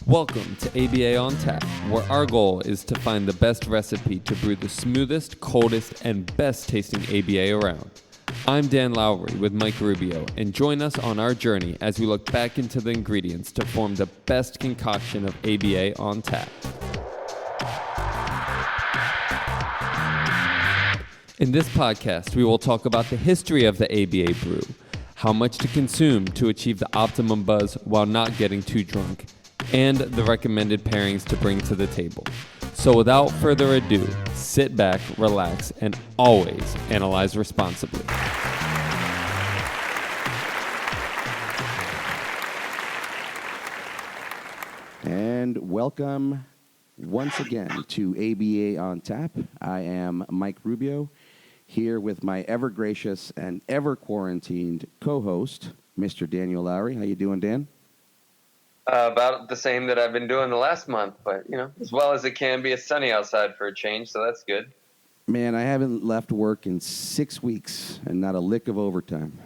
Welcome to ABA on Tap, where our goal is to find the best recipe to brew the smoothest, coldest, and best tasting ABA around. I'm Dan Lowry with Mike Rubio, and join us on our journey as we look back into the ingredients to form the best concoction of ABA on tap. In this podcast, we will talk about the history of the ABA brew, how much to consume to achieve the optimum buzz while not getting too drunk, and the recommended pairings to bring to the table. So without further ado, sit back, relax, and always analyze responsibly. And welcome once again to ABA on Tap. I am Mike Rubio, here with my ever gracious and ever quarantined co-host, Mr. Daniel Lowry. How you doing, Dan? About the same that I've been doing the last month, but, as well as it can be. It's sunny outside for a change, so that's good. Man, I haven't left work in 6 weeks and not a lick of overtime.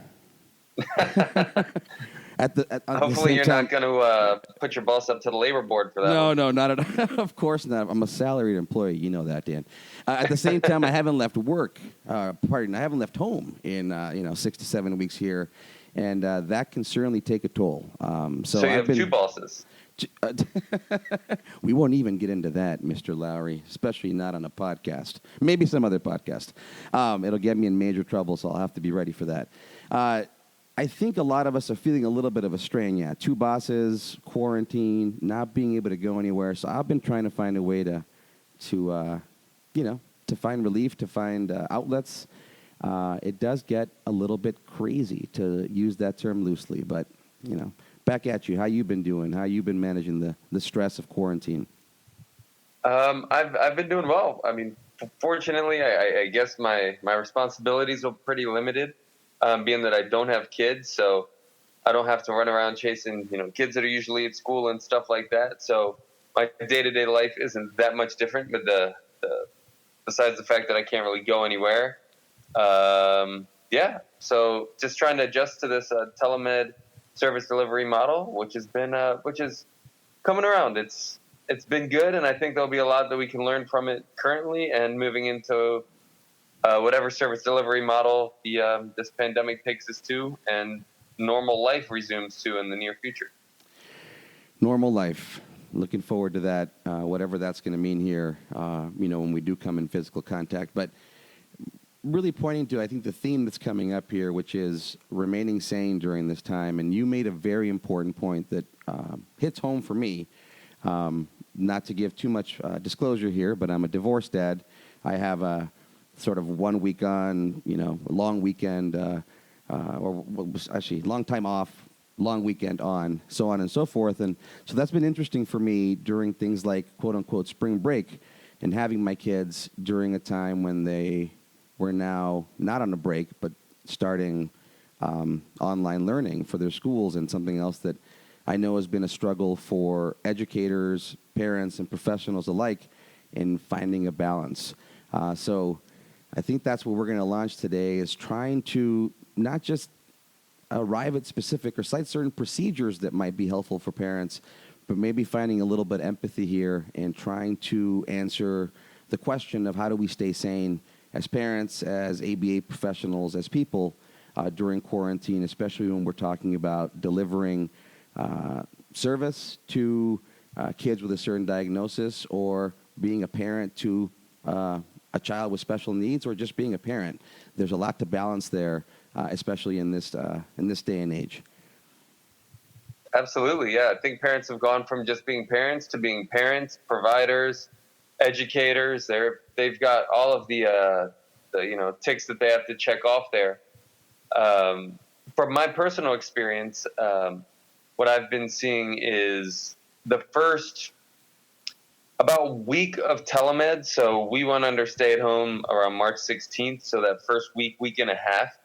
Hopefully you're not going to put your boss up to the labor board for that. No, not at all. Of course not. I'm a salaried employee. You know that, Dan. At the same time, I haven't left work. I haven't left home in 6 to 7 weeks here. And that can certainly take a toll. So you have two bosses. We won't even get into that, Mr. Lowry, especially not on a podcast. Maybe some other podcast. It'll get me in major trouble, so I'll have to be ready for that. I think a lot of us are feeling a little bit of a strain, yeah. Two bosses, quarantine, not being able to go anywhere. So I've been trying to find a way to find relief, to find outlets. It does get a little bit crazy, to use that term loosely, but, back at you. How you been doing? How you been managing the stress of quarantine? I've been doing well. I mean, fortunately, I guess my responsibilities are pretty limited, being that I don't have kids, so I don't have to run around chasing, kids that are usually at school and stuff like that. So my day-to-day life isn't that much different, but besides the fact that I can't really go anywhere. So just trying to adjust to this telemed service delivery model, which is coming around. It's been good, and I think there'll be a lot that we can learn from it currently, and moving into whatever service delivery model this pandemic takes us to, and normal life resumes to in the near future. Normal life. Looking forward to that, whatever that's going to mean here, when we do come in physical contact. But really pointing to, I think, the theme that's coming up here, which is remaining sane during this time. And you made a very important point that hits home for me. Not to give too much disclosure here, but I'm a divorced dad. I have a sort of 1 week on, long weekend, actually long time off, long weekend on, so on and so forth. And so that's been interesting for me during things like, quote unquote, spring break, and having my kids during a time when they were now not on a break, but starting online learning for their schools, and something else that I know has been a struggle for educators, parents, and professionals alike in finding a balance. So I think that's what we're going to launch today, is trying to not just arrive at specific or cite certain procedures that might be helpful for parents, but maybe finding a little bit of empathy here and trying to answer the question of how do we stay sane as parents, as ABA professionals, as people during quarantine, especially when we're talking about delivering service to kids with a certain diagnosis, or being a parent to a child with special needs, or just being a parent. There's a lot to balance there, especially in this day and age. Absolutely, yeah. I think parents have gone from just being parents to being parents, providers, educators. They've got all of the ticks that they have to check off there. From my personal experience, what I've been seeing is the first about week of telemed. So we went under stay at home around March 16th. So that first week and a half,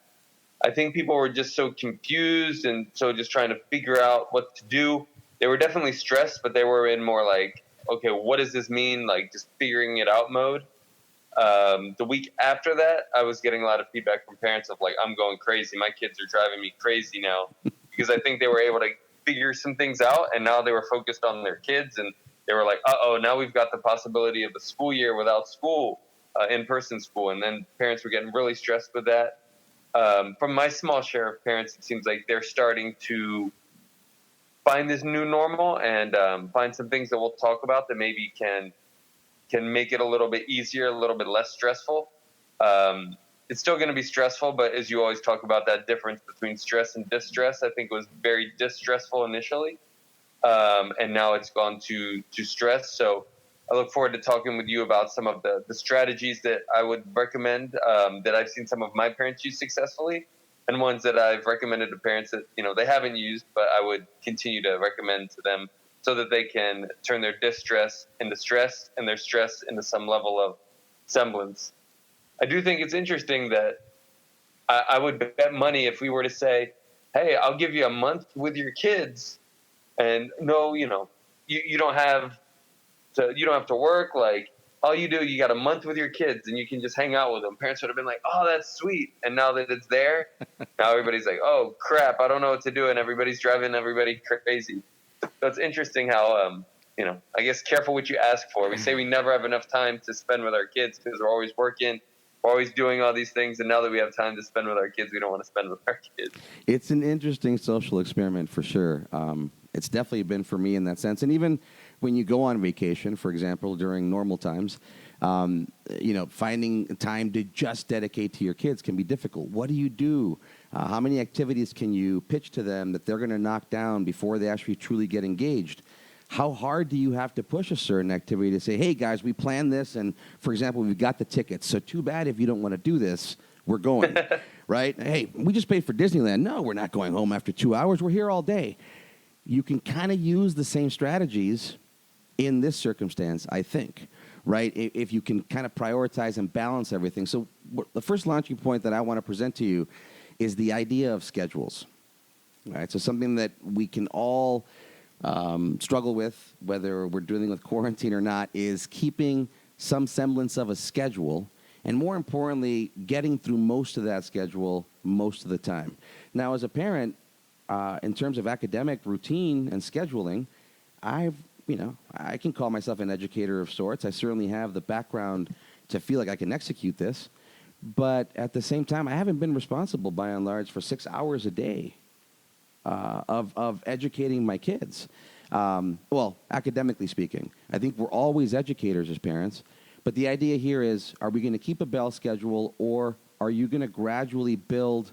I think people were just so confused, and so just trying to figure out what to do. They were definitely stressed, but they were in more like, okay, what does this mean? Like, just figuring it out mode. The week after that, I was getting a lot of feedback from parents of like, I'm going crazy. My kids are driving me crazy now, because I think they were able to figure some things out, and now they were focused on their kids, and they were like, now we've got the possibility of a school year without school, in-person school. And then parents were getting really stressed with that. From my small share of parents, it seems like they're starting to find this new normal and find some things that we'll talk about that maybe can make it a little bit easier, a little bit less stressful. It's still going to be stressful, but as you always talk about that difference between stress and distress, I think it was very distressful initially. And now it's gone to stress. So I look forward to talking with you about some of the strategies that I would recommend, that I've seen some of my parents use successfully, and ones that I've recommended to parents that, they haven't used, but I would continue to recommend to them so that they can turn their distress into stress and their stress into some level of semblance. I do think it's interesting that I would bet money if we were to say, hey, I'll give you a month with your kids, and no, you don't have to work. Like, all you do, you got a month with your kids and you can just hang out with them. Parents would have been like, oh, that's sweet. And now that it's there, now everybody's like, oh crap, I don't know what to do. And everybody's driving everybody crazy. So it's interesting how, I guess careful what you ask for. We say we never have enough time to spend with our kids because we're always working. We're always doing all these things, and now that we have time to spend with our kids, we don't want to spend with our kids. It's an interesting social experiment for sure. It's definitely been for me in that sense. And even when you go on vacation, for example, during normal times, finding time to just dedicate to your kids can be difficult. What do you do? How many activities can you pitch to them that they're going to knock down before they actually truly get engaged? How hard do you have to push a certain activity to say, hey, guys, we planned this, and, for example, we've got the tickets, so too bad if you don't want to do this, we're going, right? Hey, we just paid for Disneyland. No, we're not going home after 2 hours. We're here all day. You can kind of use the same strategies in this circumstance, I think, right? If you can kind of prioritize and balance everything. So the first launching point that I want to present to you is the idea of schedules, right? So something that we can all struggle with, whether we're dealing with quarantine or not, is keeping some semblance of a schedule, and more importantly, getting through most of that schedule most of the time. Now, as a parent, in terms of academic routine and scheduling, I can call myself an educator of sorts. I certainly have the background to feel like I can execute this, but at the same time, I haven't been responsible by and large for 6 hours a day of educating my kids. Academically speaking, I think we're always educators as parents, but the idea here is, are we going to keep a bell schedule, or are you going to gradually build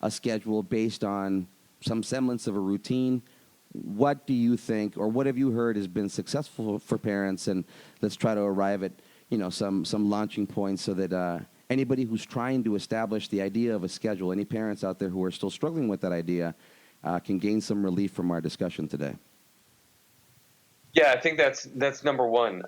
a schedule based on some semblance of a routine? What do you think, or what have you heard has been successful for parents? And let's try to arrive at, some launching points so that anybody who's trying to establish the idea of a schedule, any parents out there who are still struggling with that idea, can gain some relief from our discussion today. Yeah, I think that's number one.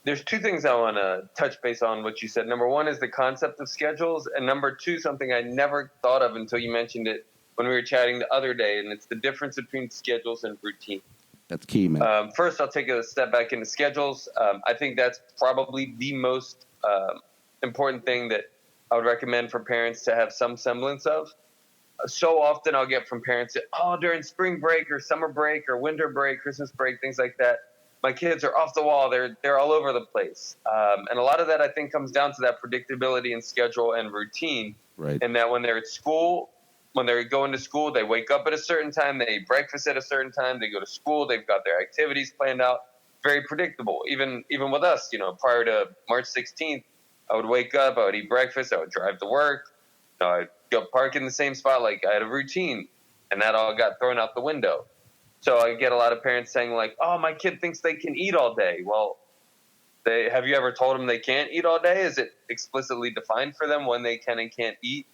There's two things I want to touch base on what you said. Number one is the concept of schedules, and number two, something I never thought of until you mentioned it when we were chatting the other day, and it's the difference between schedules and routine. That's key, man. First, I'll take a step back into schedules. I think that's probably the most important thing that I would recommend for parents to have some semblance of. So often I'll get from parents that, during spring break or summer break or winter break, Christmas break, things like that, my kids are off the wall. They're all over the place. And a lot of that, I think, comes down to that predictability in schedule and routine. Right. And that when they're at school, when they're going to school, they wake up at a certain time, they eat breakfast at a certain time, they go to school, they've got their activities planned out. Very predictable. Even with us, prior to March 16th, I would wake up, I would eat breakfast, I would drive to work, I'd go park in the same spot. Like, I had a routine, and that all got thrown out the window. So I get a lot of parents saying, like, oh, my kid thinks they can eat all day. Well, have you ever told them they can't eat all day? Is it explicitly defined for them when they can and can't eat?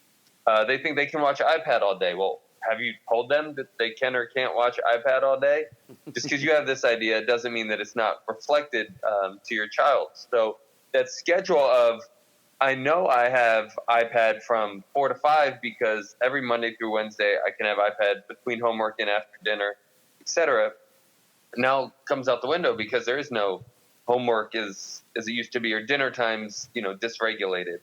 They think they can watch iPad all day. Well, have you told them that they can or can't watch iPad all day? Just because you have this idea doesn't mean that it's not reflected to your child. So that schedule of, I know I have iPad from 4 to 5 because every Monday through Wednesday I can have iPad between homework and after dinner, etc. Now comes out the window because there is no homework as it used to be, or dinner times, dysregulated.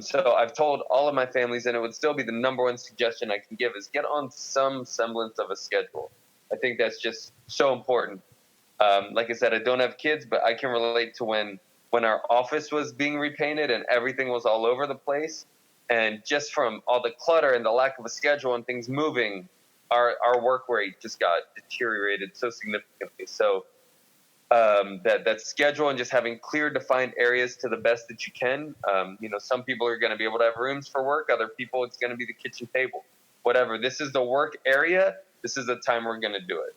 So I've told all of my families, and it would still be the number one suggestion I can give, is get on some semblance of a schedule. I think that's just so important. Like I said, I don't have kids, but I can relate to when our office was being repainted and everything was all over the place. And just from all the clutter and the lack of a schedule and things moving, our work rate just got deteriorated so significantly. So that schedule and just having clear, defined areas to the best that you can. Some people are going to be able to have rooms for work. Other people, it's going to be the kitchen table. Whatever. This is the work area. This is the time we're going to do it.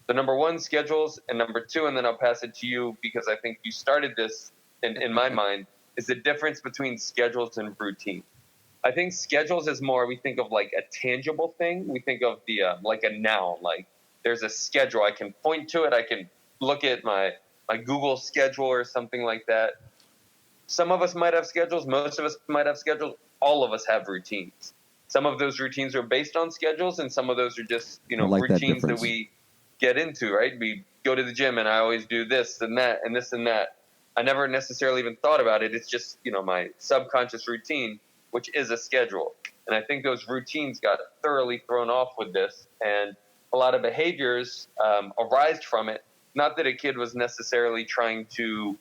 So number one, schedules, and number two, and then I'll pass it to you because I think you started this in my mind, is the difference between schedules and routine. I think schedules is more, we think of like a tangible thing. We think of the like a noun, like there's a schedule. I can point to it. I can look at my Google schedule or something like that. Some of us might have schedules. Most of us might have schedules. All of us have routines. Some of those routines are based on schedules, and some of those are just, like routines that we get into, right? We go to the gym and I always do this and that and this and that. I never necessarily even thought about it. It's just, my subconscious routine, which is a schedule. And I think those routines got thoroughly thrown off with this. And a lot of behaviors arise from it. Not that a kid was necessarily trying to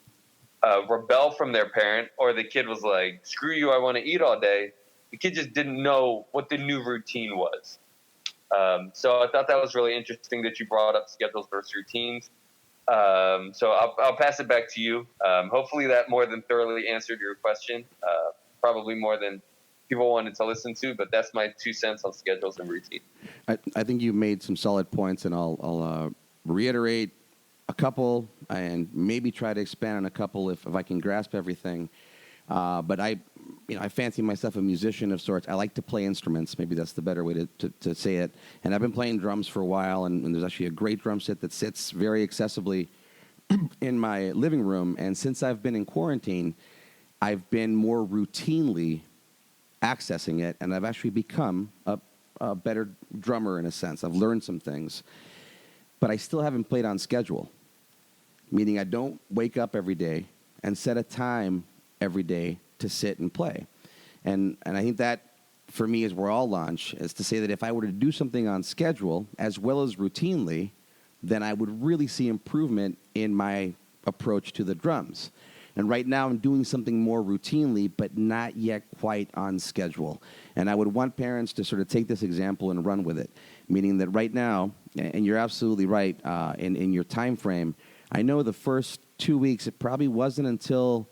rebel from their parent, or the kid was like, screw you, I want to eat all day. The kid just didn't know what the new routine was. So I thought that was really interesting that you brought up schedules versus routines. So I'll pass it back to you. Hopefully that more than thoroughly answered your question. Probably more than people wanted to listen to, but that's my 2 cents on schedules and routine. I think you made some solid points, and I'll reiterate a couple and maybe try to expand on a couple if I can grasp everything. But I fancy myself a musician of sorts. I like to play instruments. Maybe that's the better way to say it. And I've been playing drums for a while, and there's actually a great drum set that sits very accessibly in my living room. And since I've been in quarantine, I've been more routinely accessing it, and I've actually become a better drummer in a sense. I've learned some things. But I still haven't played on schedule, meaning I don't wake up every day and set a time every day to sit and play. And I think that, for me, is where I'll launch, is to say that if I were to do something on schedule as well as routinely, then I would really see improvement in my approach to the drums. And right now I'm doing something more routinely, but not yet quite on schedule. And I would want parents to sort of take this example and run with it, meaning that right now, and you're absolutely right in your time frame, I know the first 2 weeks, it probably wasn't until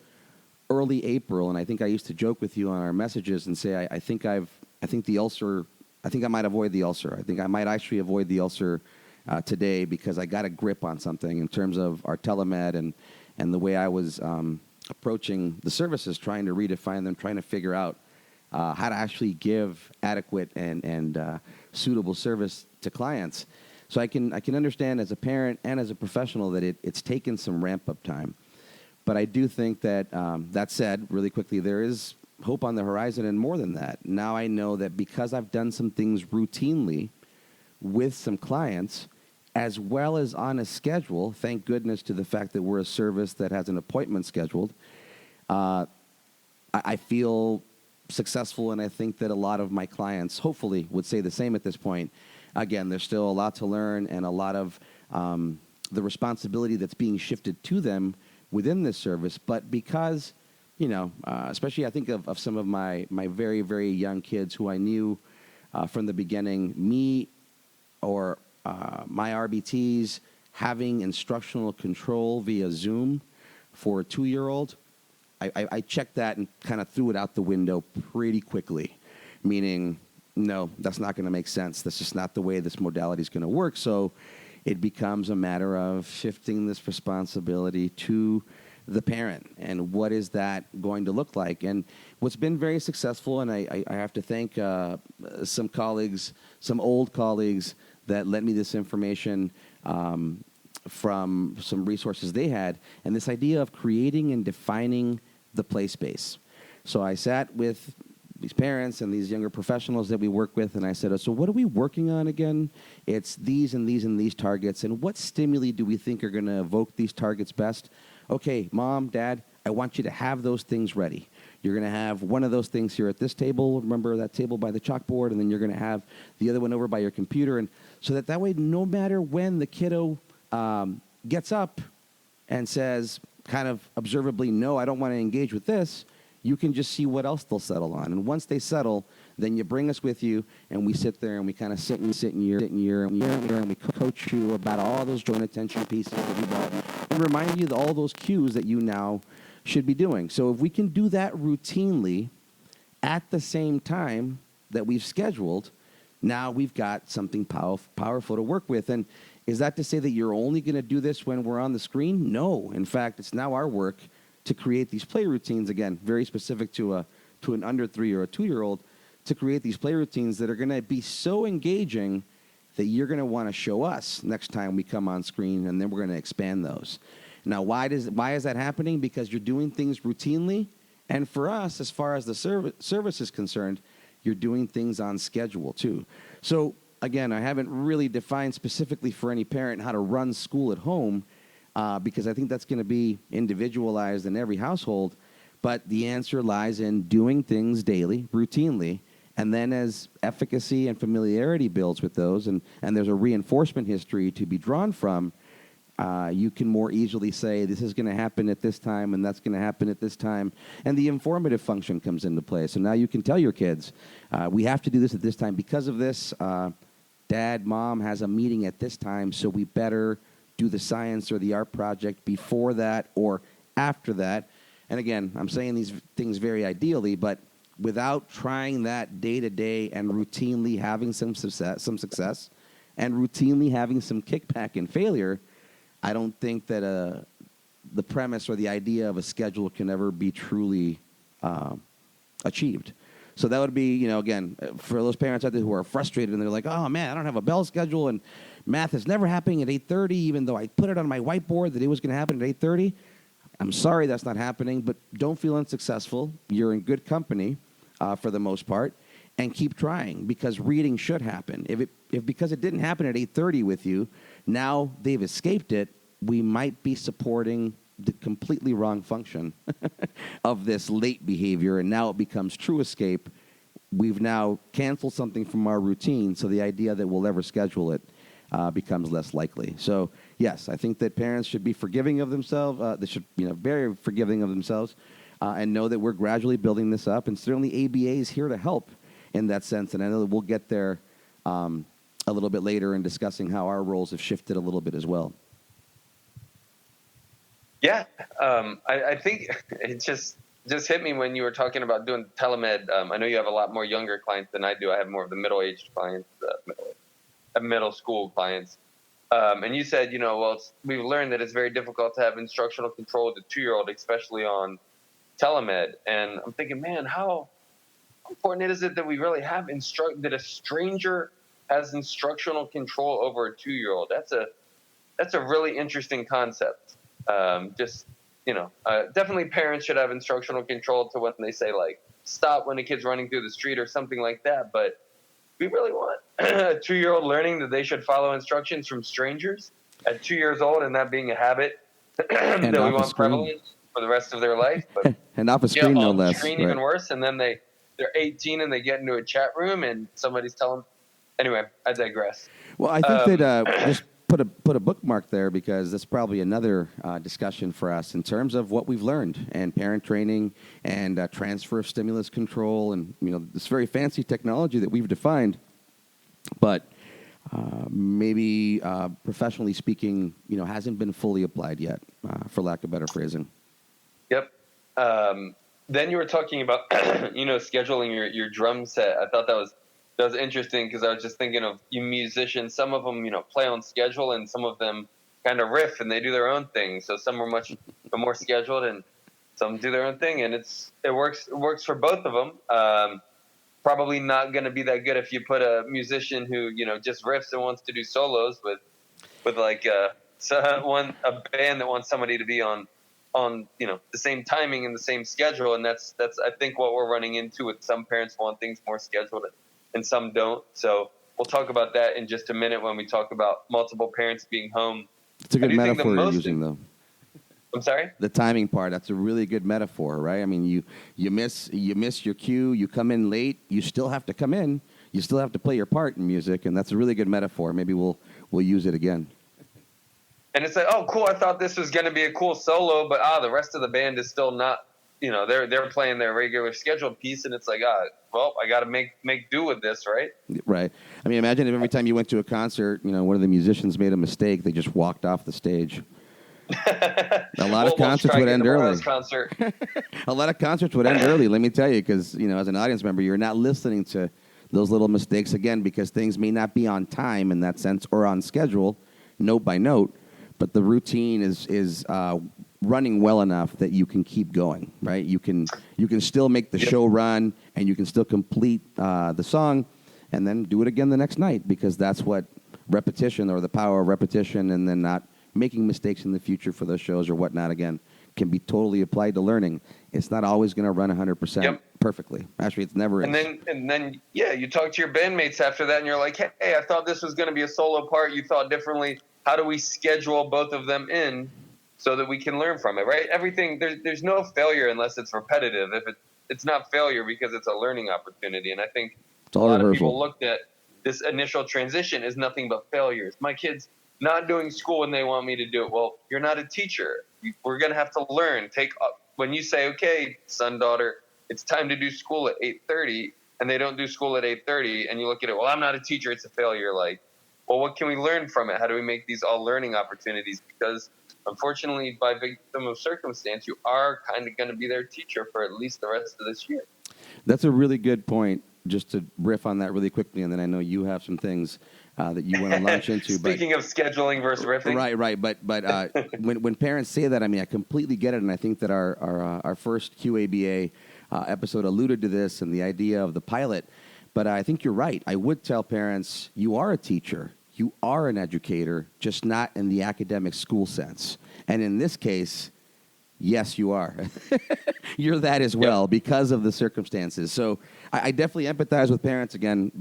early April, and I think I used to joke with you on our messages and say, I think I might avoid the ulcer. I think I might actually avoid the ulcer today because I got a grip on something in terms of our telemed and the way I was approaching the services, trying to redefine them, trying to figure out how to actually give adequate and suitable service to clients. So I can understand as a parent and as a professional that it's taken some ramp-up time. But I do think that, that said, really quickly, there is hope on the horizon, and more than that. Now I know that because I've done some things routinely with some clients, as well as on a schedule, thank goodness to the fact that we're a service that has an appointment scheduled, I feel successful, and I think that a lot of my clients hopefully would say the same at this point. Again, there's still a lot to learn and a lot of the responsibility that's being shifted to them within this service, but because, especially I think of some of my very, very young kids who I knew from the beginning, me or my RBTs having instructional control via Zoom for a 2-year-old, I checked that and kind of threw it out the window pretty quickly, meaning, no, that's not going to make sense. That's just not the way this modality is going to work. So it becomes a matter of shifting this responsibility to the parent, and what is that going to look like? And what's been very successful, and I have to thank some colleagues, some old colleagues that lent me this information from some resources they had, and this idea of creating and defining the play space. So I sat with these parents and these younger professionals that we work with, and I said, so what are we working on again? It's these and these and these targets, and what stimuli do we think are going to evoke these targets best? Okay, Mom, Dad, I want you to have those things ready. You're going to have one of those things here at this table. Remember that table by the chalkboard, and then you're going to have the other one over by your computer. And so that way, no matter when the kiddo gets up and says kind of observably, no, I don't want to engage with this, you can just see what else they'll settle on. And once they settle, then you bring us with you, and we sit there, and we kind of sit in year, and we coach you about all those joint attention pieces that we bought, and remind you of all those cues that you now should be doing. So if we can do that routinely at the same time that we've scheduled, now we've got something powerful to work with. And is that to say that you're only going to do this when we're on the screen? No. In fact, it's now our work to create these play routines, again, very specific to an under 3 or a 2-year-old, to create these play routines that are going to be so engaging that you're going to want to show us next time we come on screen, and then we're going to expand those. Now, why is that happening? Because you're doing things routinely, and for us, as far as the service is concerned, you're doing things on schedule too. So again, I haven't really defined specifically for any parent how to run school at home, because I think that's going to be individualized in every household. But the answer lies in doing things daily, routinely, and then as efficacy and familiarity builds with those, and there's a reinforcement history to be drawn from, you can more easily say, this is going to happen at this time, and that's going to happen at this time. And the informative function comes into play. So now you can tell your kids, we have to do this at this time because of this. Dad, Mom has a meeting at this time, so we better do the science or the art project before that or after that. And again, I'm saying these things very ideally, but without trying that day-to-day and routinely having some success and routinely having some kickback and failure, I don't think that the premise or the idea of a schedule can ever be truly achieved. So that would be, again, for those parents out there who are frustrated and they're like, oh, man, I don't have a bell schedule and math is never happening at 8:30, even though I put it on my whiteboard that it was going to happen at 8:30. I'm sorry that's not happening, but don't feel unsuccessful. You're in good company for the most part, and keep trying, because reading should happen. If because it didn't happen at 8:30 with you, now they've escaped it, we might be supporting the completely wrong function of this late behavior, and now it becomes true escape. We've now canceled something from our routine, so the idea that we'll ever schedule it becomes less likely. So, yes, I think that parents should be forgiving of themselves. They should, very forgiving of themselves, and know that we're gradually building this up. And certainly ABA is here to help in that sense. And I know that we'll get there a little bit later in discussing how our roles have shifted a little bit as well. Yeah, I think it just hit me when you were talking about doing telemed. I know you have a lot more younger clients than I do. I have more of the middle-aged clients, middle school clients. And you said, we've learned that it's very difficult to have instructional control with a 2-year-old, especially on telemed. And I'm thinking, man, how important is it that we really have that a stranger has instructional control over a 2-year-old? That's a really interesting concept. Definitely parents should have instructional control to when they say, like, stop when a kid's running through the street or something like that. But we really want a 2-year-old learning that they should follow instructions from strangers at 2 years old, and that being a habit that we want prevalent for the rest of their life. But, and off a screen, no less. Screen, right. Even worse. And then they're 18 and they get into a chat room and somebody's telling them. Anyway, I digress. Well, I think that just put a bookmark there, because that's probably another discussion for us in terms of what we've learned and parent training and transfer of stimulus control and this very fancy technology that we've defined, but maybe professionally speaking, hasn't been fully applied yet, for lack of better phrasing. Yep. Then you were talking about scheduling your drum set. I thought that was interesting, because I was just thinking of you musicians. Some of them, play on schedule, and some of them kind of riff and they do their own thing. So some are much more scheduled, and some do their own thing, and it works for both of them. Probably not going to be that good if you put a musician who just riffs and wants to do solos with like a band that wants somebody to be on the same timing and the same schedule. And that's I think what we're running into with some parents want things more scheduled and some don't. So we'll talk about that in just a minute when we talk about multiple parents being home. It's a good metaphor you're using, though. I'm sorry? The timing part, that's a really good metaphor, right? I mean, you miss your cue, you come in late, you still have to come in, you still have to play your part in music, and that's a really good metaphor. Maybe we'll use it again. And it's like, oh, cool, I thought this was going to be a cool solo, but the rest of the band is still not, they're playing their regular scheduled piece, and it's like, well, I got to make do with this, right? Right. I mean, imagine if every time you went to a concert, one of the musicians made a mistake, they just walked off the stage. A lot of concerts would end early. A lot of concerts would end early, let me tell you, because, as an audience member, you're not listening to those little mistakes, again, because things may not be on time in that sense or on schedule, note by note, but the routine is running well enough that you can keep going, right? You can still make the show run, and you can still complete the song, and then do it again the next night, because that's what repetition, or the power of repetition, and then not making mistakes in the future for those shows or whatnot, again, can be totally applied to learning. It's not always going to run 100% perfectly. Actually, it's never. And then, you talk to your bandmates after that, and you're like, hey, I thought this was going to be a solo part. You thought differently. How do we schedule both of them in so that we can learn from it, right? Everything, there's no failure unless it's repetitive. If it's not failure because it's a learning opportunity. And I think a lot of people looked at this initial transition as nothing but failures. My kids not doing school when they want me to do it. Well, you're not a teacher. We're going to have to learn. When you say, okay, son, daughter, it's time to do school at 8:30, and they don't do school at 8:30, and you look at it, well, I'm not a teacher, it's a failure. Like, well, what can we learn from it? How do we make these all learning opportunities? Because unfortunately, by victim of circumstance, you are kind of going to be their teacher for at least the rest of this year. That's a really good point. Just to riff on that really quickly, and then I know you have some things that you want to launch into. Speaking of scheduling versus riffing. Right. But when parents say that, I mean, I completely get it, and I think that our first QABA episode alluded to this and the idea of the pilot. But I think you're right. I would tell parents, you are a teacher. You are an educator, just not in the academic school sense. And in this case, yes, you are. You're that as well because of the circumstances. So I definitely empathize with parents. Again,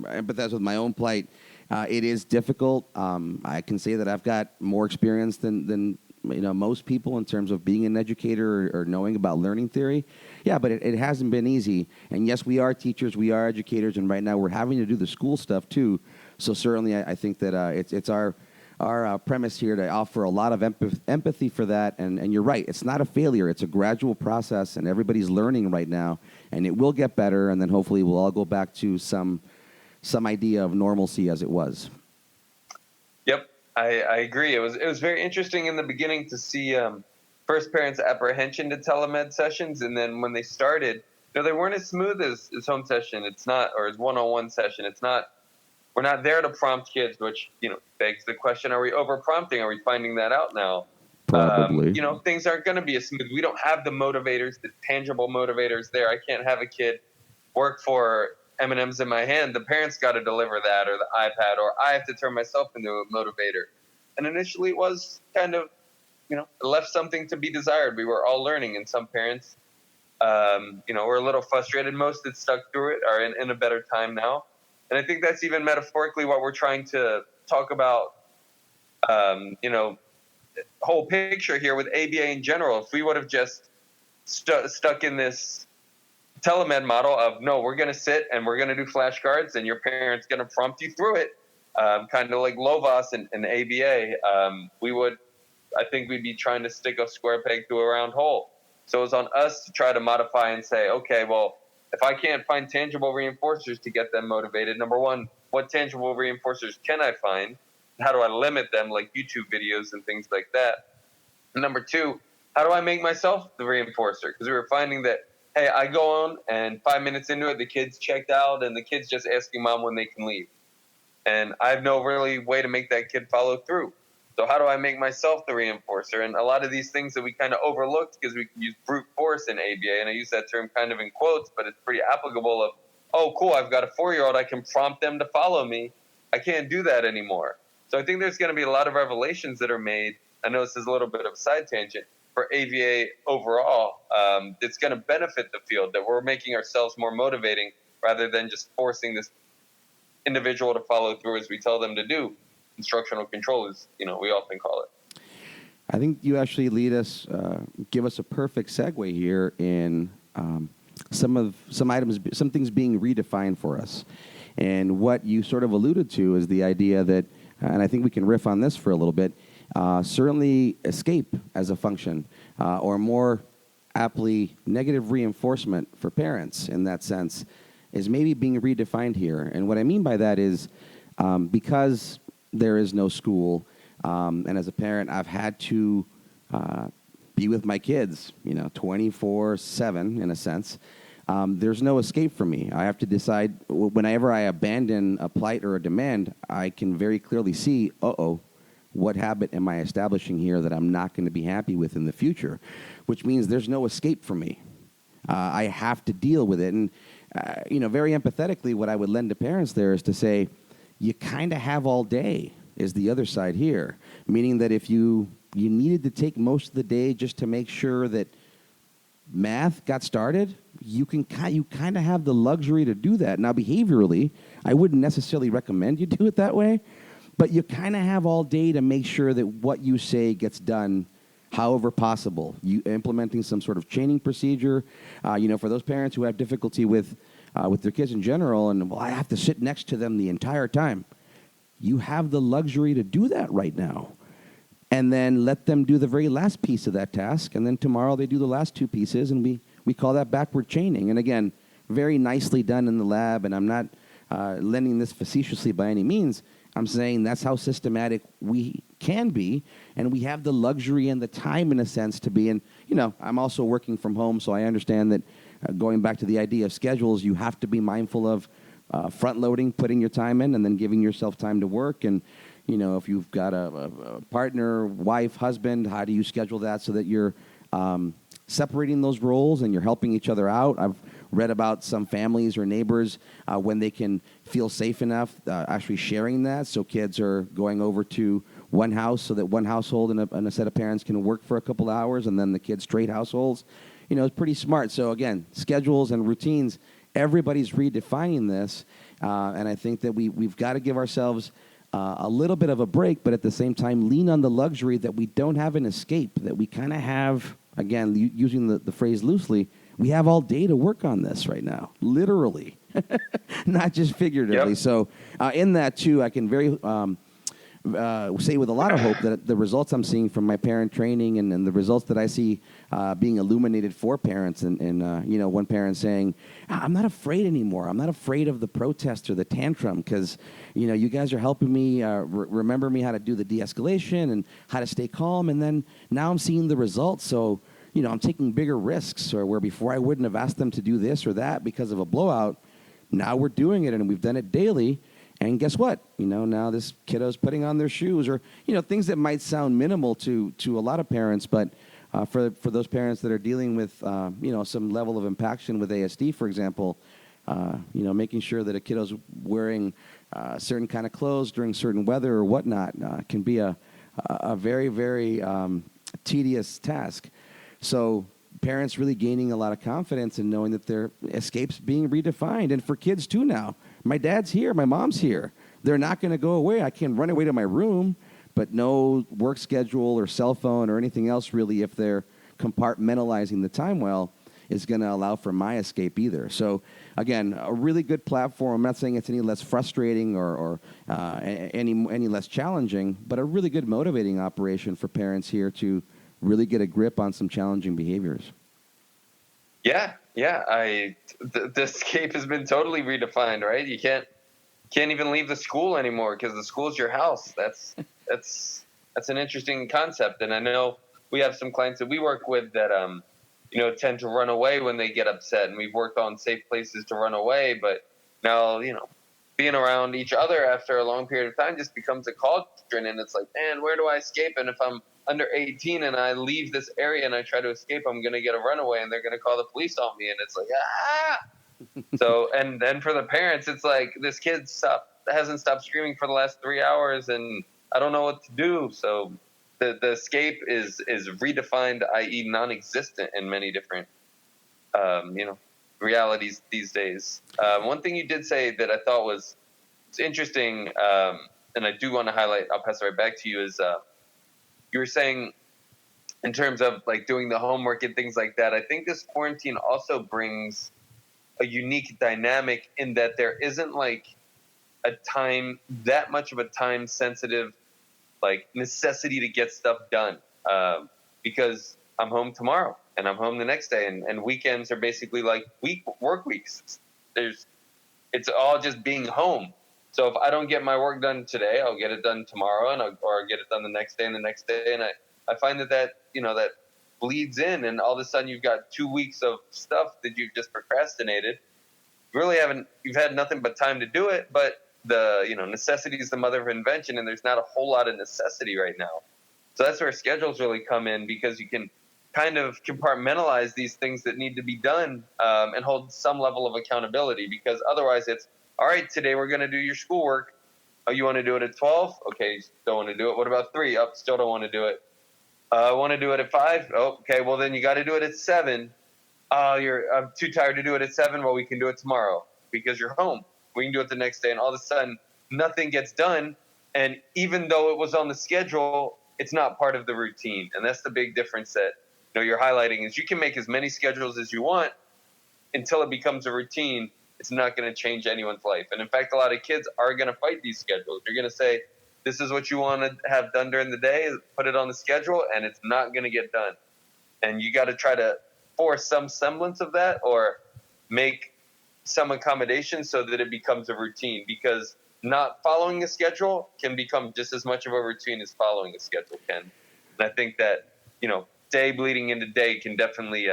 I empathize with my own plight. It is difficult. I can say that I've got more experience than most people in terms of being an educator or knowing about learning theory. Yeah, but it hasn't been easy. And yes, we are teachers, we are educators, and right now we're having to do the school stuff too. So certainly I think that it's our premise here to offer a lot of empathy for that. And you're right, it's not a failure. It's a gradual process, and everybody's learning right now. And it will get better, and then hopefully we'll all go back to some idea of normalcy as it was. Yep, I agree. It was very interesting in the beginning to see first parents' apprehension to telemed sessions, and then when they started, they weren't as smooth as home session. It's not, or as one-on-one session. It's not. We're not there to prompt kids, which begs the question: are we over prompting? Are we finding that out now? Probably. Things aren't going to be as smooth. We don't have the motivators, the tangible motivators there. I can't have a kid work for M&Ms in my hand. The parents got to deliver that, or the iPad, or I have to turn myself into a motivator. And initially it was kind of, it left something to be desired. We were all learning, and some parents, were a little frustrated. Most that stuck through it are in a better time now. And I think that's even metaphorically what we're trying to talk about, whole picture here with ABA in general. If we would have just stuck in this telemed model of, no, we're going to sit and we're going to do flashcards and your parent's going to prompt you through it, kind of like Lovas and ABA, I think we'd be trying to stick a square peg to a round hole. So it was on us to try to modify and say, okay, well, if I can't find tangible reinforcers to get them motivated, number one, what tangible reinforcers can I find? How do I limit them, like YouTube videos and things like that? And number two, how do I make myself the reinforcer? Because we were finding that, hey, I go on and 5 minutes into it, the kid's checked out and the kid's just asking mom when they can leave. And I have no really way to make that kid follow through. So how do I make myself the reinforcer? And a lot of these things that we kind of overlooked because we use brute force in ABA, and I use that term kind of in quotes, but it's pretty applicable of, oh, cool, I've got a 4-year-old, I can prompt them to follow me. I can't do that anymore. So I think there's going to be a lot of revelations that are made. I know this is a little bit of a side tangent for ABA overall. It's going to benefit the field, that we're making ourselves more motivating rather than just forcing this individual to follow through as we tell them to do. Instructional control is, we often call it. I think you actually give us a perfect segue here in some things being redefined for us. And what you sort of alluded to is the idea that, and I think we can riff on this for a little bit, certainly escape as a function, or more aptly negative reinforcement for parents in that sense, is maybe being redefined here. And what I mean by that is because there is no school, and as a parent, I've had to be with my kids, 24/7 in a sense. There's no escape for me. I have to decide whenever I abandon a plight or a demand, I can very clearly see, what habit am I establishing here that I'm not going to be happy with in the future? Which means there's no escape for me. I have to deal with it. And, very empathetically, what I would lend to parents there is to say, you kind of have all day is the other side here. Meaning that if you needed to take most of the day just to make sure that math got started, you kind of have the luxury to do that. Now, behaviorally, I wouldn't necessarily recommend you do it that way, but you kind of have all day to make sure that what you say gets done however possible. You implementing some sort of chaining procedure, for those parents who have difficulty with their kids in general, and I have to sit next to them the entire time. You have the luxury to do that right now. And then let them do the very last piece of that task, and then tomorrow they do the last two pieces, and we call that backward chaining. And again, very nicely done in the lab, and I'm not lending this facetiously by any means. I'm saying that's how systematic we can be, and we have the luxury and the time, in a sense, to be. And, I'm also working from home, so I understand that going back to the idea of schedules, you have to be mindful of front-loading, putting your time in, and then giving yourself time to work. And, if you've got a partner, wife, husband, how do you schedule that so that you're separating those roles and you're helping each other out? I've read about some families or neighbors when they can feel safe enough actually sharing that. So kids are going over to one house so that one household and a set of parents can work for a couple hours, and then the kids trade households. It's pretty smart. So again, schedules and routines, everybody's redefining this. And I think that we've got to give ourselves a little bit of a break, but at the same time lean on the luxury that we don't have an escape, that we kind of have, again, using the phrase loosely, we have all day to work on this right now, literally, not just figuratively. Yep. So in that, too, I can very say with a lot of hope that the results I'm seeing from my parent training and the results that I see being illuminated for parents, and one parent saying, I'm not afraid anymore. I'm not afraid of the protest or the tantrum because, you guys are helping me remember me how to do the de-escalation and how to stay calm. And then now I'm seeing the results. So, I'm taking bigger risks, or where before I wouldn't have asked them to do this or that because of a blowout. Now we're doing it, and we've done it daily. And guess what? Now this kiddo's putting on their shoes, or, things that might sound minimal to a lot of parents, but for those parents that are dealing with, some level of impaction with ASD, for example, making sure that a kiddo's wearing certain kind of clothes during certain weather or whatnot can be a very, very tedious task. So parents really gaining a lot of confidence in knowing that their escape's being redefined. And for kids, too, now. My dad's here. My mom's here. They're not going to go away. I can run away to my room, but no work schedule or cell phone or anything else, really, if they're compartmentalizing the time well, is going to allow for my escape either. So, again, a really good platform. I'm not saying it's any less frustrating or any less challenging, but a really good motivating operation for parents here to really get a grip on some challenging behaviors. Yeah. The escape has been totally redefined, right? You can't even leave the school anymore because the school's your house. That's an interesting concept. And I know we have some clients that we work with that tend to run away when they get upset, and we've worked on safe places to run away. But now being around each other after a long period of time just becomes a cauldron, and it's like, man, where do I escape? And if I'm under 18 and I leave this area and I try to escape, I'm going to get a runaway and they're going to call the police on me. And it's like, So, and then for the parents, it's like, this kid hasn't stopped screaming for the last 3 hours and I don't know what to do. So the escape is redefined, i.e. non-existent in many different, realities these days. One thing you did say that I thought was interesting, and I do want to highlight, I'll pass it right back to you, is, you were saying in terms of like doing the homework and things like that. I think this quarantine also brings a unique dynamic in that there isn't like that much of a time sensitive like necessity to get stuff done, because I'm home tomorrow and I'm home the next day, and weekends are basically like work weeks. It's all just being home. So if I don't get my work done today, I'll get it done tomorrow, or I'll get it done the next day and the next day. And I find that bleeds in, and all of a sudden you've got 2 weeks of stuff that you've just procrastinated. You've had nothing but time to do it, but necessity is the mother of invention, and there's not a whole lot of necessity right now. So that's where schedules really come in, because you can kind of compartmentalize these things that need to be done, and hold some level of accountability, because otherwise it's, all right, today we're going to do your schoolwork. Oh, you want to do it at 12? Okay, still want to do it. What about 3? Oh, still don't want to do it. I want to do it at 5? Oh, okay, well then you got to do it at 7. I'm too tired to do it at 7. Well, we can do it tomorrow because you're home. We can do it the next day. And all of a sudden, nothing gets done. And even though it was on the schedule, it's not part of the routine. And that's the big difference that you're highlighting, is you can make as many schedules as you want until it becomes a routine. It's not going to change anyone's life. And in fact, a lot of kids are going to fight these schedules. You're going to say, this is what you want to have done during the day, put it on the schedule, and it's not going to get done. And you got to try to force some semblance of that, or make some accommodation so that it becomes a routine, because not following a schedule can become just as much of a routine as following a schedule can. And I think that, day bleeding into day can definitely,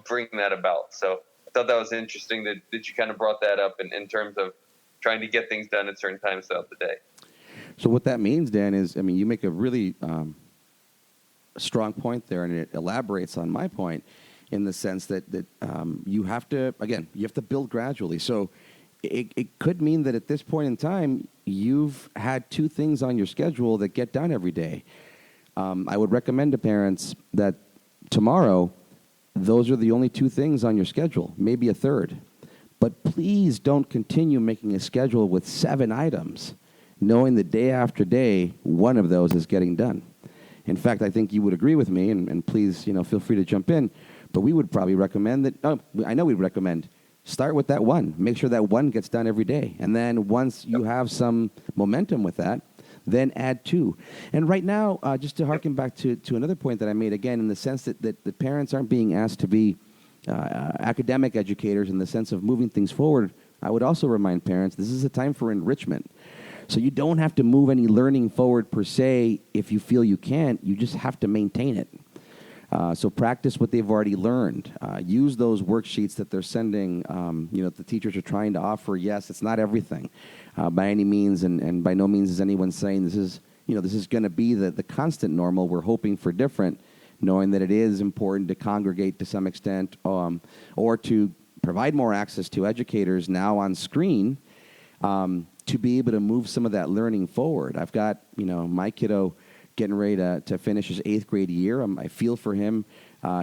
bring that about. So I thought that was interesting that you kind of brought that up in terms of trying to get things done at certain times throughout the day. So what that means, Dan, is, you make a really strong point there, and it elaborates on my point in the sense that you have to build gradually. So it could mean that at this point in time, you've had 2 things on your schedule that get done every day. I would recommend to parents that tomorrow, those are the only 2 things on your schedule, maybe a third. But please don't continue making a schedule with 7 items, knowing that day after day, one of those is getting done. In fact, I think you would agree with me, and please, feel free to jump in, but we would probably recommend that, I know we'd recommend, start with that one. Make sure that one gets done every day. And then once you have some momentum with that, then add 2. And right now, just to harken back to another point that I made, again, in the sense that the parents aren't being asked to be academic educators in the sense of moving things forward, I would also remind parents this is a time for enrichment. So you don't have to move any learning forward per se if you feel you can't. You just have to maintain it. So practice what they've already learned. Use those worksheets that they're sending. The teachers are trying to offer. Yes, it's not everything by any means, and by no means is anyone saying this is going to be the constant normal. We're hoping for different, knowing that it is important to congregate to some extent, or to provide more access to educators now on screen, to be able to move some of that learning forward. I've got, my kiddo getting ready to finish his 8th grade year. I feel for him.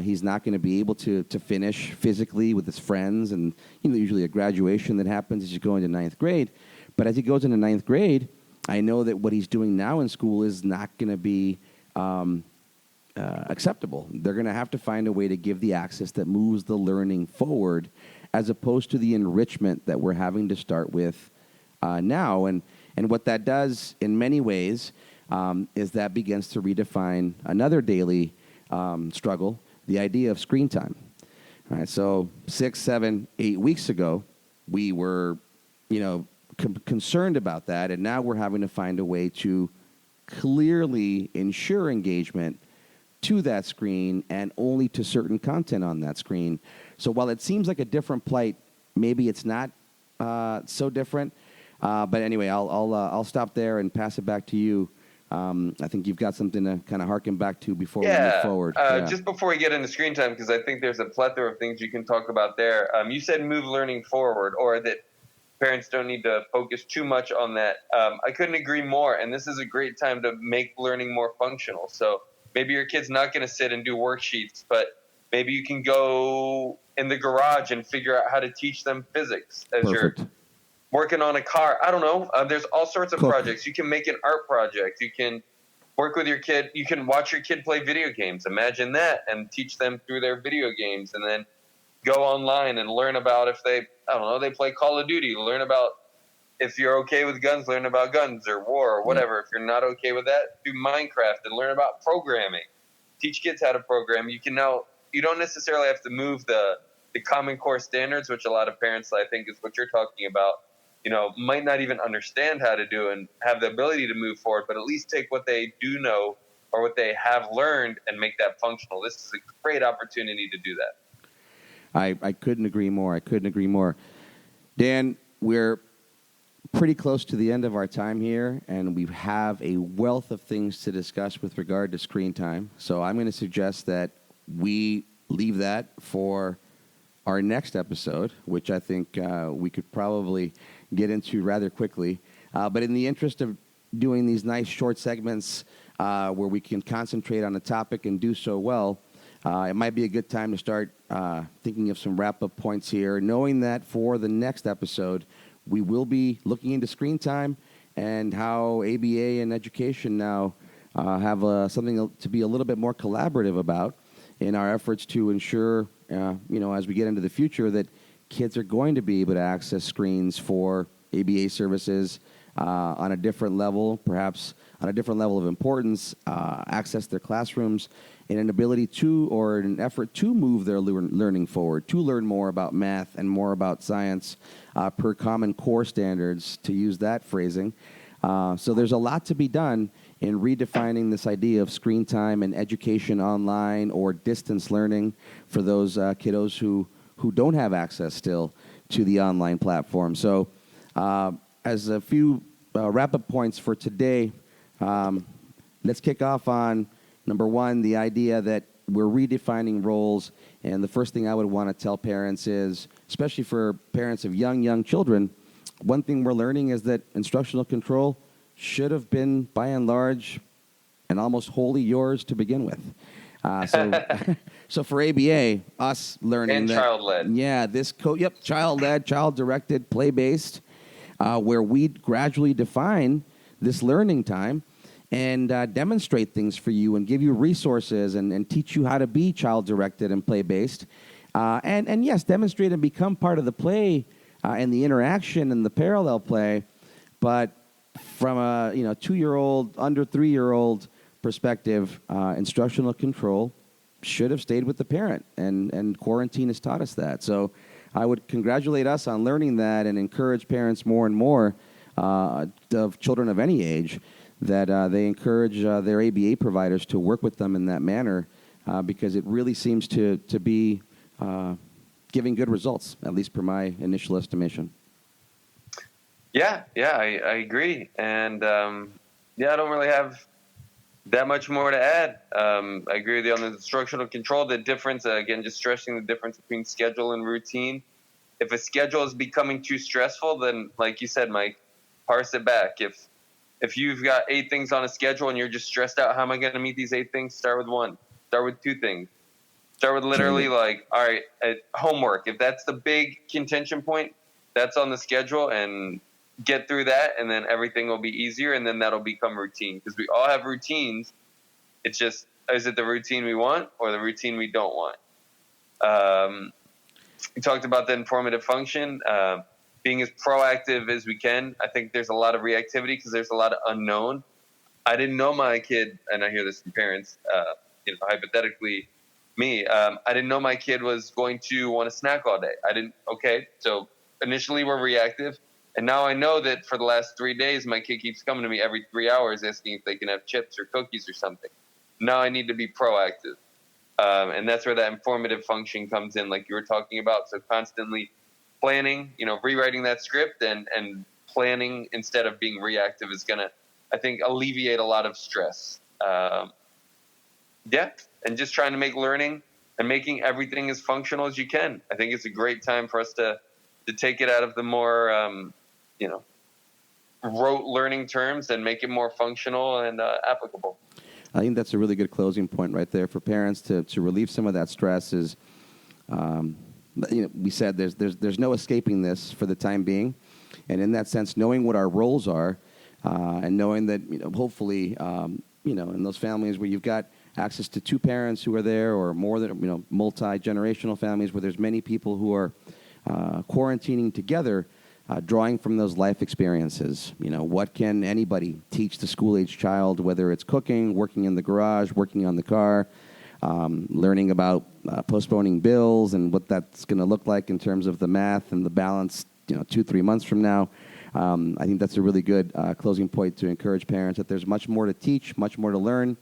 He's not going to be able to finish physically with his friends, and usually a graduation that happens as you go into 9th grade. But as he goes into 9th grade, I know that what he's doing now in school is not going to be acceptable. They're going to have to find a way to give the access that moves the learning forward, as opposed to the enrichment that we're having to start with now. And what that does in many ways is that begins to redefine another daily struggle, the idea of screen time. All right, so 6, 7, 8 weeks ago, we were, concerned about that, and now we're having to find a way to clearly ensure engagement to that screen and only to certain content on that screen. So while it seems like a different plight, maybe it's not so different. But anyway, I'll stop there and pass it back to you. I think you've got something to kind of harken back to before we move forward. Just before we get into screen time, because I think there's a plethora of things you can talk about there. You said move learning forward, or that parents don't need to focus too much on that. I couldn't agree more, and this is a great time to make learning more functional. So maybe your kid's not going to sit and do worksheets, but maybe you can go in the garage and figure out how to teach them physics as Perfect. you're working on a car. I don't know. There's all sorts of projects. You can make an art project. You can work with your kid. You can watch your kid play video games. Imagine that, and teach them through their video games, and then go online and learn about if they, I don't know, they play Call of Duty. Learn about, if you're okay with guns, learn about guns or war or whatever. Yeah. If you're not okay with that, do Minecraft and learn about programming. Teach kids how to program. You don't necessarily have to move the Common Core standards, which a lot of parents, I think, is what you're talking about, might not even understand how to do and have the ability to move forward, but at least take what they do know or what they have learned and make that functional. This is a great opportunity to do that. I couldn't agree more. Dan, we're pretty close to the end of our time here, and we have a wealth of things to discuss with regard to screen time. So I'm going to suggest that we leave that for our next episode, which I think we could probably get into rather quickly. But in the interest of doing these nice short segments where we can concentrate on a topic and do so well, it might be a good time to start thinking of some wrap-up points here, knowing that for the next episode, we will be looking into screen time and how ABA and education now have something to be a little bit more collaborative about in our efforts to ensure, as we get into the future, that kids are going to be able to access screens for ABA services on a different level, perhaps on a different level of importance, access their classrooms in an ability to, or in an effort to move their learning forward, to learn more about math and more about science per Common Core standards, to use that phrasing. So there's a lot to be done in redefining this idea of screen time and education online or distance learning for those kiddos who don't have access still to the online platform. So as a few wrap-up points for today, let's kick off on number one, the idea that we're redefining roles. And the first thing I would want to tell parents is, especially for parents of young children, one thing we're learning is that instructional control should have been, by and large, and almost wholly yours to begin with. So for ABA, us learning and that, child-led. Yeah, this child-led, child-directed, play-based, where we gradually define this learning time and demonstrate things for you and give you resources and teach you how to be child-directed and play-based. And yes, demonstrate and become part of the play and the interaction and the parallel play. But from a 2-year-old, under 3-year-old perspective, instructional control should have stayed with the parent. And quarantine has taught us that. So I would congratulate us on learning that and encourage parents more and more of children of any age that they encourage their ABA providers to work with them in that manner because it really seems to be giving good results, at least per my initial estimation. Yeah, I agree. And I don't really have that much more to add. I agree with you on the instructional control. The difference, again, just stressing the difference between schedule and routine. If a schedule is becoming too stressful, then, like you said, Mike, parse it back. If you've got 8 things on a schedule and you're just stressed out, how am I going to meet these 8 things? Start with 1. Start with 2 things. Start with literally all right, homework. If that's the big contention point, that's on the schedule, and get through that, and then everything will be easier, and then that'll become routine. Because we all have routines. It's just, is it the routine we want or the routine we don't want? We talked about the informative function, being as proactive as we can. I think there's a lot of reactivity because there's a lot of unknown. I didn't know my kid, and I hear this from parents, hypothetically, me, I didn't know my kid was going to want a snack all day. So initially we're reactive. And now I know that for the last 3 days, my kid keeps coming to me every 3 hours asking if they can have chips or cookies or something. Now I need to be proactive. And that's where that informative function comes in, like you were talking about. So constantly planning, rewriting that script and planning instead of being reactive is going to, I think, alleviate a lot of stress. And just trying to make learning and making everything as functional as you can. I think it's a great time for us to take it out of the more, rote learning terms and make it more functional and applicable. I think that's a really good closing point right there for parents to relieve some of that stress. Is we said there's no escaping this for the time being, and in that sense, knowing what our roles are, and knowing that hopefully in those families where you've got access to two parents who are there, or more than, multi-generational families where there's many people who are quarantining together, drawing from those life experiences. What can anybody teach the school-age child, whether it's cooking, working in the garage, working on the car, learning about postponing bills and what that's going to look like in terms of the math and the balance, 2-3 months from now. I think that's a really good closing point to encourage parents that there's much more to teach, much more to learn.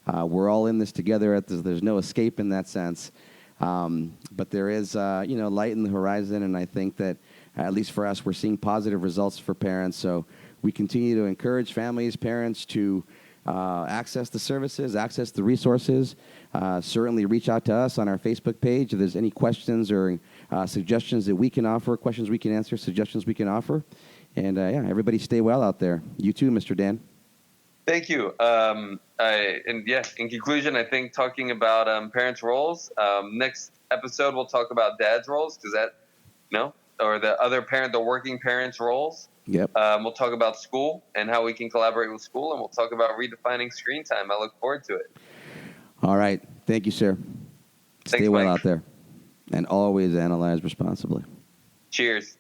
We're all in this together. There's no escape in that sense. But there is, light in the horizon, and I think that, at least for us, we're seeing positive results for parents. So we continue to encourage families, parents to access the services, access the resources. Certainly reach out to us on our Facebook page if there's any questions or suggestions that we can offer, questions we can answer, suggestions we can offer. And, everybody stay well out there. You too, Mr. Dan. Thank you. In conclusion, I think talking about parents' roles, next episode we'll talk about dad's roles, or the working parents' roles. Yep. We'll talk about school and how we can collaborate with school, and we'll talk about redefining screen time. I look forward to it. All right. Thank you, sir. Thanks, Stay well Mike. out there, and always analyze responsibly. Cheers.